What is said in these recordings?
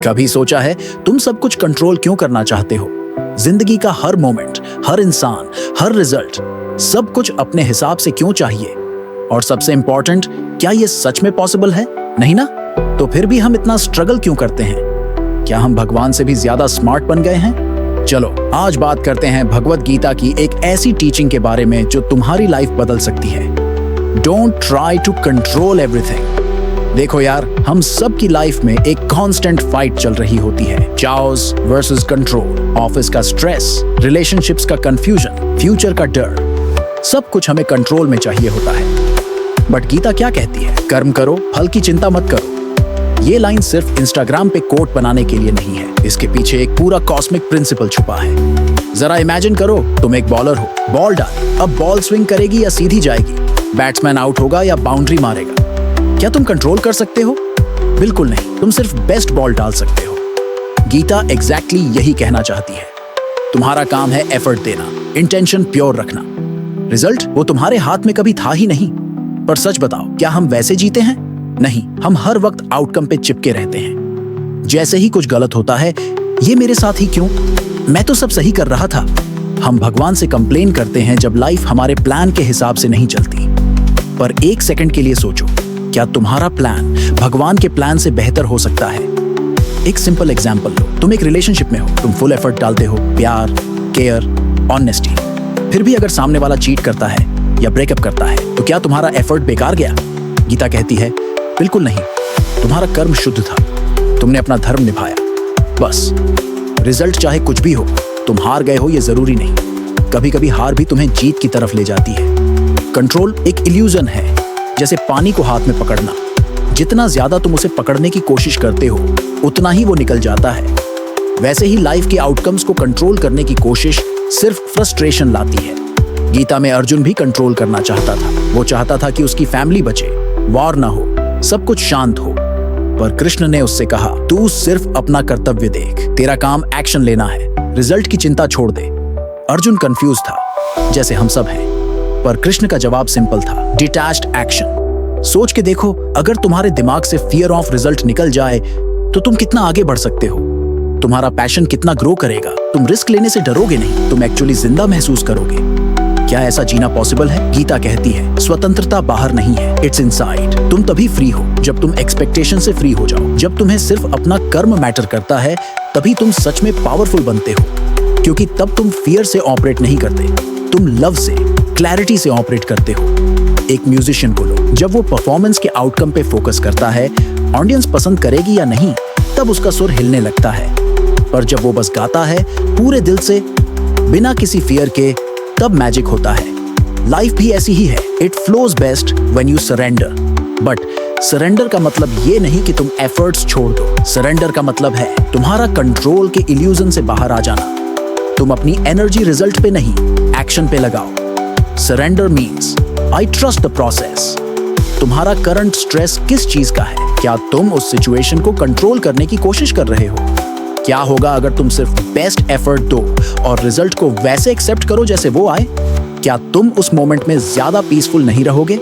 कभी सोचा है तुम सब कुछ कंट्रोल क्यों करना चाहते हो? जिंदगी का हर मोमेंट, हर इंसान, हर रिजल्ट, सब कुछ अपने हिसाब से क्यों चाहिए? और सबसे इंपॉर्टेंट, क्या ये सच में पॉसिबल है? नहीं ना? तो फिर भी हम इतना स्ट्रगल क्यों करते हैं? क्या हम भगवान से भी ज्यादा स्मार्ट बन गए हैं? चलो आज बात करते हैं भगवत गीता की एक ऐसी टीचिंग के बारे में जो तुम्हारी लाइफ बदल सकती है। Don't try to control everything. देखो यार, हम सब की लाइफ में एक कांस्टेंट फाइट चल रही होती है। चाओस वर्सेस कंट्रोल, ऑफिस का स्ट्रेस, रिलेशनशिप्स का कंफ्यूजन, फ्यूचर का डर, सब कुछ हमें कंट्रोल में चाहिए होता है। बट गीता क्या कहती है? कर्म करो, फल की चिंता मत करो। ये लाइन सिर्फ इंस्टाग्राम पे कोट बनाने के लिए नहीं है, इसके पीछे एक पूरा कॉस्मिक प्रिंसिपल छुपा है। जरा इमेजिन करो, तुम एक बॉलर हो, बॉल डाल, अब बॉल स्विंग करेगी या सीधी जाएगी, बैट्समैन आउट होगा या बाउंड्री मारेगा? क्या तुम कंट्रोल कर सकते हो? बिल्कुल नहीं, तुम सिर्फ बेस्ट बॉल डाल सकते हो। गीता एग्जैक्टली यही कहना चाहती है। तुम्हारा काम है एफर्ट देना, इंटेंशन प्योर रखना। रिजल्ट वो तुम्हारे हाथ में कभी था ही नहीं। पर सच बताओ, क्या हम वैसे जीते हैं? नहीं, हम हर वक्त आउटकम पे चिपके रहते हैं। जैसे ही कुछ गलत होता है, ये मेरे साथ ही क्यों, मैं तो सब सही कर रहा था। हम भगवान से कंप्लेन करते हैं जब लाइफ हमारे प्लान के हिसाब से नहीं चलती। पर एक सेकंड के लिए सोचो, क्या तुम्हारा प्लान भगवान के प्लान से बेहतर हो सकता है? एक सिंपल एग्जांपल लो, तुम एक रिलेशनशिप में हो, तुम फुल एफर्ट डालते हो, प्यार, केयर, ऑनेस्टी। फिर भी अगर सामने वाला चीट करता है या ब्रेकअप करता है, तो क्या तुम्हारा एफर्ट बेकार गया? गीता कहती है बिल्कुल नहीं, तुम्हारा कर्म शुद्ध था, तुमने अपना धर्म निभाया, बस। रिजल्ट चाहे कुछ भी हो, तुम हार गए हो ये जरूरी नहीं। कभी कभी हार भी तुम्हें जीत की तरफ ले जाती है। कंट्रोल एक इल्यूजन है, जैसे पानी को हाथ में पकड़ना। जितना ज्यादा तुम उसे पकड़ने की कोशिश करते हो, उतना ही वो निकल जाता है। वैसे ही लाइफ के आउटकम्स को कंट्रोल करने की कोशिश सिर्फ फ्रस्ट्रेशन लाती है। गीता में अर्जुन भी कंट्रोल करना चाहता था। वो चाहता था कि उसकी फैमिली बचे, वॉर ना हो, सब कुछ शांत हो। पर कृष्ण ने उससे कहा, तू सिर्फ अपना कर्तव्य देख, तेरा काम एक्शन लेना है, रिजल्ट की चिंता छोड़ दे। अर्जुन कंफ्यूज था, जैसे हम सब हैं। पर कृष्ण का जवाब सिंपल था, डिटैच्ड एक्शन। सोच के देखो, अगर तुम्हारे दिमाग से फियर ऑफ रिजल्ट निकल जाए तो तुम कितना आगे बढ़ सकते हो। तुम्हारा पैशन कितना ग्रो करेगा। तुम रिस्क लेने से डरोगे नहीं, तुम एक्चुअली जिंदा महसूस करोगे। क्या ऐसा जीना पॉसिबल है? गीता कहती है स्वतंत्रता बाहर नहीं है, इट्स इनसाइड। तुम तभी फ्री हो जब तुम एक्सपेक्टेशन से फ्री हो जाओ। जब तुम्हें सिर्फ अपना कर्म मैटर करता है, तभी तुम सच में पावरफुल बनते हो। क्योंकि तब तुम फियर से ऑपरेट नहीं करते, तुम लव से, क्लैरिटी से ऑपरेट करते हो। एक म्यूजिशियन को लो, जब वो परफॉर्मेंस के आउटकम पे फोकस करता है, ऑडियंस पसंद करेगी या नहीं, तब उसका सुर हिलने लगता है। पर जब वो बस गाता है पूरे दिल से, बिना किसी फियर के, तब मैजिक होता है। लाइफ भी ऐसी ही है, it flows best when you surrender. But surrender का मतलब ये नहीं कि तुम एफर्ट्स छोड़ दो। सरेंडर का मतलब है तुम्हारा कंट्रोल के इल्यूजन से बाहर आ जाना। तुम अपनी एनर्जी रिजल्ट पे नहीं, एक्शन पे लगाओ। Surrender means I trust the process. तुम्हारा करंट स्ट्रेस किस चीज का है? क्या तुम उस सिचुएशन को कंट्रोल करने की कोशिश कर रहे हो? क्या होगा अगर तुम सिर्फ बेस्ट एफर्ट दो और रिजल्ट को वैसे एक्सेप्ट करो जैसे वो आए? क्या तुम उस मोमेंट में ज्यादा पीसफुल नहीं रहोगे?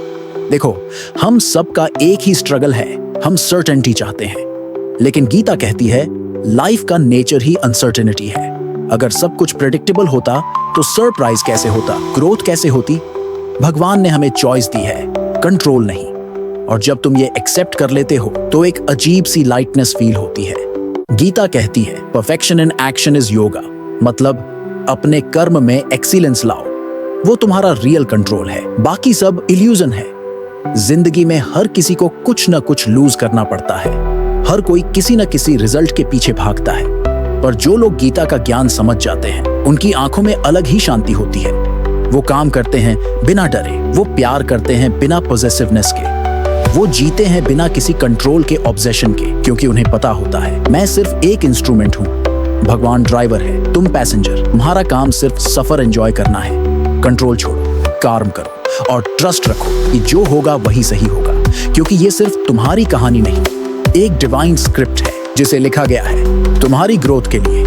देखो, हम सबका एक ही स्ट्रगल है, हम सर्टेनिटी चाहते हैं। लेकिन गीता कहती है लाइफ का नेचर ही अनसर्टेनिटी है। अगर सब कुछ प्रेडिक्टेबल होता तो सरप्राइज कैसे होता, ग्रोथ कैसे होती? भगवान ने हमें चॉइस दी है, कंट्रोल नहीं। और जब तुम ये एक्सेप्ट कर लेते हो तो एक अजीब सी लाइटनेस फील होती है। गीता कहती है perfection in action is yoga, मतलब अपने कर्म में एक्सीलेंस लाओ। वो तुम्हारा रियल कंट्रोल है, बाकी सब इल्यूजन है। जिंदगी में हर किसी को कुछ न कुछ लूज करना पड़ता है। हर कोई किसी न किसी रिजल्ट के पीछे भागता है। पर जो लोग गीता का ज्ञान समझ जाते हैं, उनकी आंखों में अलग ही शांति होती है। वो काम करते हैं बिना डरे, वो प्यार करते हैं बिना पॉसेसिवनेस के, वो जीते हैं बिना किसी कंट्रोल के ऑब्सेशन के। क्योंकि उन्हें पता होता है मैं सिर्फ एक इंस्ट्रूमेंट हूँ, भगवान ड्राइवर है, तुम पैसेंजर। तुम्हारा काम सिर्फ सफर एंजॉय करना है। कंट्रोल छोड़ो, कर्म करो और ट्रस्ट रखो कि जो होगा वही सही होगा। क्योंकि ये सिर्फ तुम्हारी कहानी नहीं, एक डिवाइन स्क्रिप्ट है जिसे लिखा गया है तुम्हारी ग्रोथ के लिए।